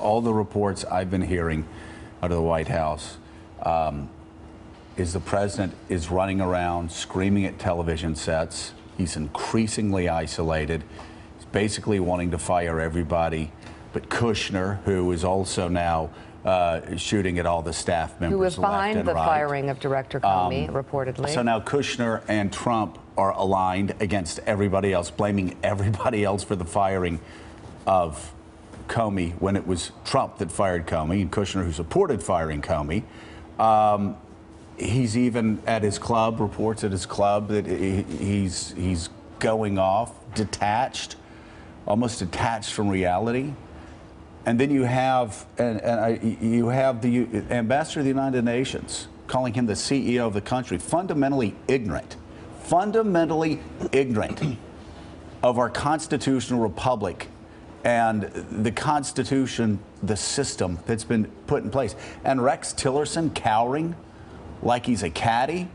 all the reports I've been hearing out of the White House is the president is running around screaming at television sets. He's increasingly isolated. He's basically wanting to fire everybody. But Kushner, who is also now shooting at all the staff members, who was behind the firing of Director Comey, reportedly. So now Kushner and Trump are aligned against everybody else, blaming everybody else for the firing of Comey when it was Trump that fired Comey, and Kushner who supported firing Comey. He's even at his club, reports at his club that he's going off, detached, almost detached from reality. And then you have the ambassador of the United Nations calling him the CEO of the country, fundamentally ignorant of our constitutional republic and the Constitution, the system that's been put in place. And Rex Tillerson cowering like he's a caddy,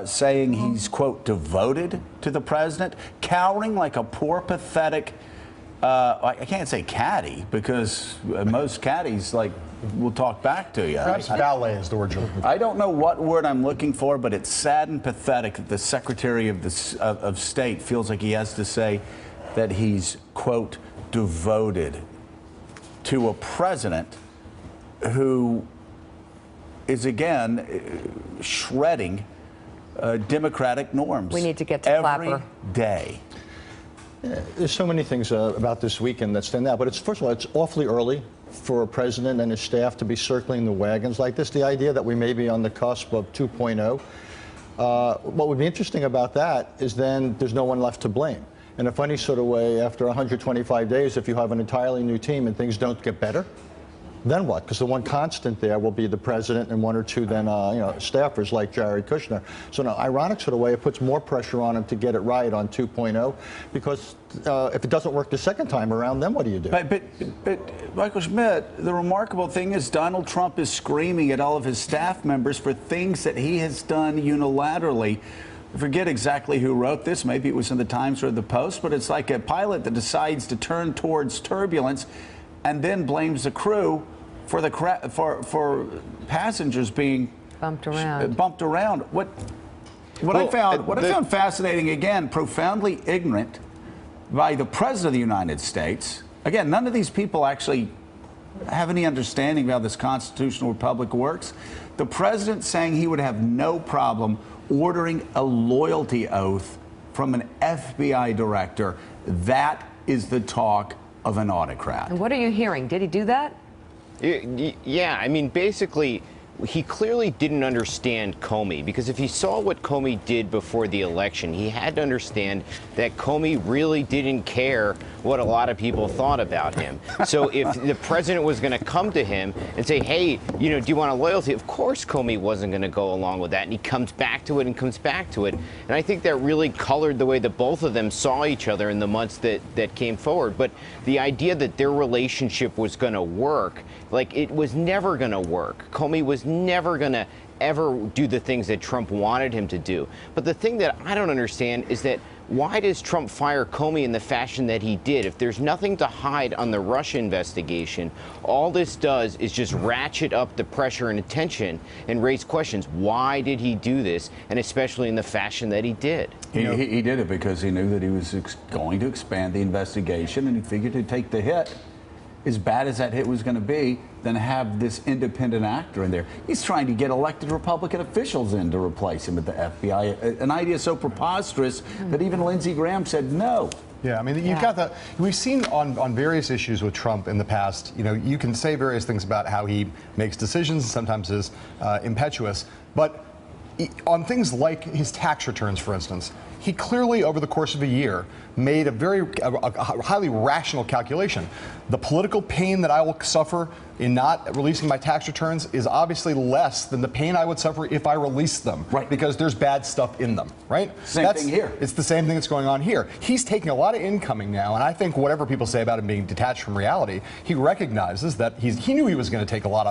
saying he's, quote, devoted to the president, cowering like a poor, pathetic, I can't say caddy because most caddies, like, will talk back to you. Perhaps ballet is the word you're looking for. I don't know what word I'm looking for, but it's sad and pathetic that the Secretary of State feels like he has to say that he's, quote, devoted to a president who is, again, shredding democratic norms. We need to get to every Clapper. Day. Yeah, there's so many things about this weekend that stand out, but first of all, it's awfully early for a president and his staff to be circling the wagons like this. The idea that we may be on the cusp of 2.0. What would be interesting about that is then there's no one left to blame. In a funny sort of way, after 125 days, if you have an entirely new team and things don't get better, then what? Because the one constant there will be the president and one or two then staffers like Jared Kushner. So in an ironic sort of way, it puts more pressure on him to get it right on 2.0, because if it doesn't work the second time around, then what do you do? But Michael Schmidt, the remarkable thing is Donald Trump is screaming at all of his staff members for things that he has done unilaterally. I forget exactly who wrote this. Maybe it was in the Times or the Post, but it's like a pilot that decides to turn towards turbulence and then blames the crew for the for passengers being bumped around. What I found fascinating, again, profoundly ignorant by the President of the United States. Again, none of these people actually have any understanding of how this constitutional republic works. The President saying he would have no problem ordering a loyalty oath from an FBI director. That is the talk of an autocrat. And what are you hearing? Did he do that? Yeah, I mean, basically, he clearly didn't understand Comey, because if he saw what Comey did before the election, he had to understand that Comey really didn't care what a lot of people thought about him. So if the president was going to come to him and say, hey, do you want a loyalty? Of course Comey wasn't going to go along with that. And he comes back to it and comes back to it. And I think that really colored the way that both of them saw each other in the months that came forward. But the idea that their relationship was going to work, like, it was never going to work. Comey was never going to ever do the things that Trump wanted him to do. But the thing that I don't understand is that why does Trump fire Comey in the fashion that he did? If there's nothing to hide on the Russia investigation, all this does is just ratchet up the pressure and attention and raise questions. Why did he do this? And especially in the fashion that he did. He did it because he knew that he was going to expand the investigation, and he figured to take the hit, as bad as that hit was going to be, than have this independent actor in there. He's trying to get elected Republican officials in to replace him at the FBI. An idea so preposterous that even Lindsey Graham said no. Yeah, I mean, you've got the. We've seen on various issues with Trump in the past. You can say various things about how he makes decisions and sometimes is impetuous, but on things like his tax returns, for instance, he clearly, over the course of a year, made a highly rational calculation. The political pain that I will suffer in not releasing my tax returns is obviously less than the pain I would suffer if I released them, right? Because there's bad stuff in them, right? Same thing here. It's the same thing that's going on here. He's taking a lot of incoming now, and I think whatever people say about him being detached from reality, he recognizes that he knew he was going to take a lot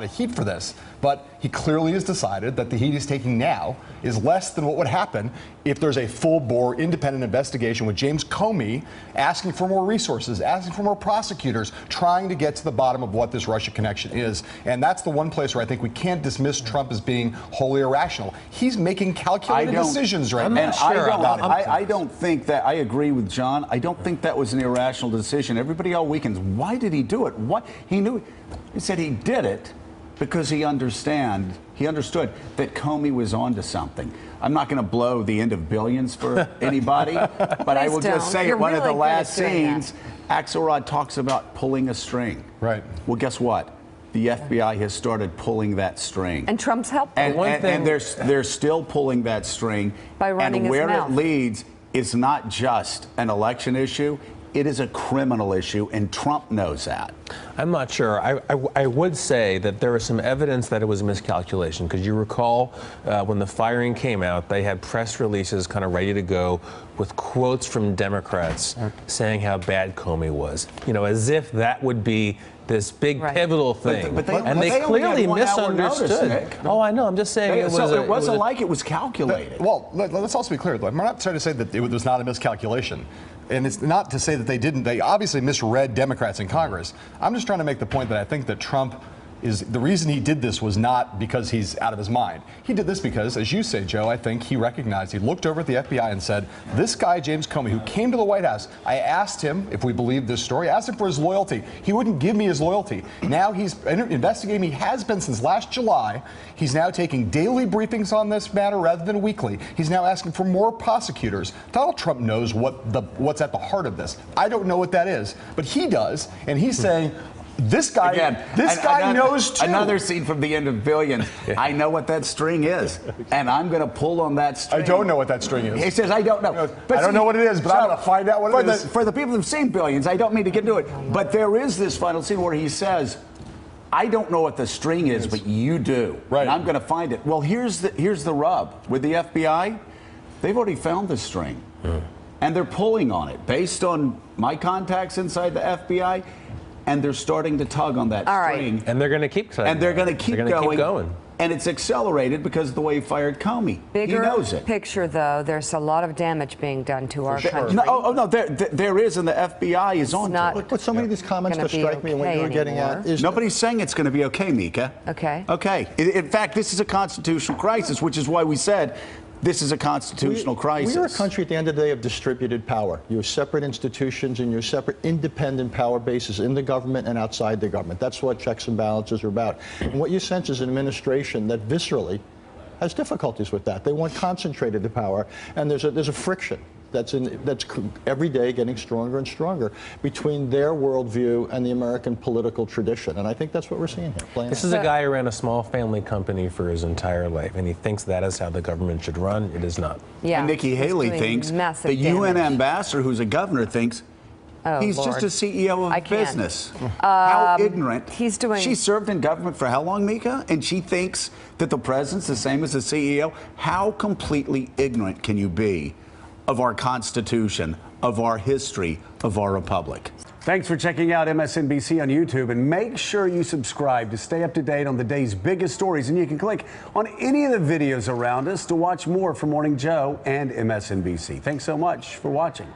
of heat for this, but he clearly has decided that the heat he's taking now is less than what would happen if there's a full-bore independent investigation with James Comey asking for more resources, asking for more prosecutors, trying to get to the bottom of what this Russia connection is. And that's the one place where I think we can't dismiss Trump as being wholly irrational. He's making calculated decisions right now. I don't think that, I agree with John, I don't think that was an irrational decision. Everybody all weekends, why did he do it? What? He knew, he said he did it because he understood that Comey was onto something. I'm not going to blow the end of billions for anybody, but I will just say one of the last scenes, Axelrod talks about pulling a string. Right. Well, guess what? The FBI has started pulling that string. And Trump's helped them. And they're still pulling that string. By running his mouth. And where it leads is not just an election issue. It is a criminal issue, and Trump knows that. I'm not sure. I would say that there was some evidence that it was a miscalculation, because you recall when the firing came out, they had press releases kind of ready to go with quotes from Democrats saying how bad Comey was. You know, as if that would be this big pivotal thing. But they clearly misunderstood. Oh, I know. I'm just saying it wasn't like it was calculated. Well, let's also be clear. We're not trying to say that it was not a miscalculation. And it's not to say that they obviously misread Democrats in Congress. I'm just trying to make the point that I think that Trump the reason he did this was not because he's out of his mind. He did this because, as you say, Joe, I think he recognized, he looked over at the FBI and said, this guy, James Comey, who came to the White House, I asked him, if we believe this story, I asked him for his loyalty. He wouldn't give me his loyalty. Now he's investigating me, has been since last July. He's now taking daily briefings on this matter rather than weekly. He's now asking for more prosecutors. Donald Trump knows what's at the heart of this. I don't know what that is, but he does, and he's saying, this guy knows too. Another scene from the end of Billions. I know what that string is, and I'm going to pull on that string. I don't know what that string is. He says, I don't know. I don't know what it is, but I'm going to find out what it is. For the people who've seen Billions, I don't mean to get into it, but there is this final scene where he says, I don't know what the string is, but you do. Right. And I'm going to find it. Well, here's the rub. With the FBI, they've already found the string, and they're pulling on it. Based on my contacts inside the FBI, and they're starting to tug on that string. And they're going to keep tugging. And they're going to keep going. And it's accelerated because of the way he fired Comey. He knows it. Picture, though, there's a lot of damage being done to our country. No, there is, and the FBI is on to it. But so many of these comments that strike me and what you were getting at is... Nobody's saying it's going to be okay, Mika. Okay. Okay. In fact, this is a constitutional crisis, which is why we said this is a constitutional crisis. We are a country at the end of the day of distributed power. You have separate institutions and you have separate independent power bases in the government and outside the government. That's what checks and balances are about. And what you sense is an administration that viscerally has difficulties with that. They want concentrated power, and there's a friction that's every day getting stronger and stronger between their worldview and the American political tradition. And I think that's what we're seeing here. This is a guy who ran a small family company for his entire life, and he thinks that is how the government should run. It is not. Yeah, and Nikki Haley thinks, the UN ambassador, who's a governor, thinks he's just a CEO of business. How ignorant. She served in government for how long, Mika? And she thinks that the president's the same as the CEO? How completely ignorant can you be of our Constitution, of our history, of our republic? Thanks for checking out MSNBC on YouTube, and make sure you subscribe to stay up to date on the day's biggest stories. And you can click on any of the videos around us to watch more from Morning Joe and MSNBC. Thanks so much for watching.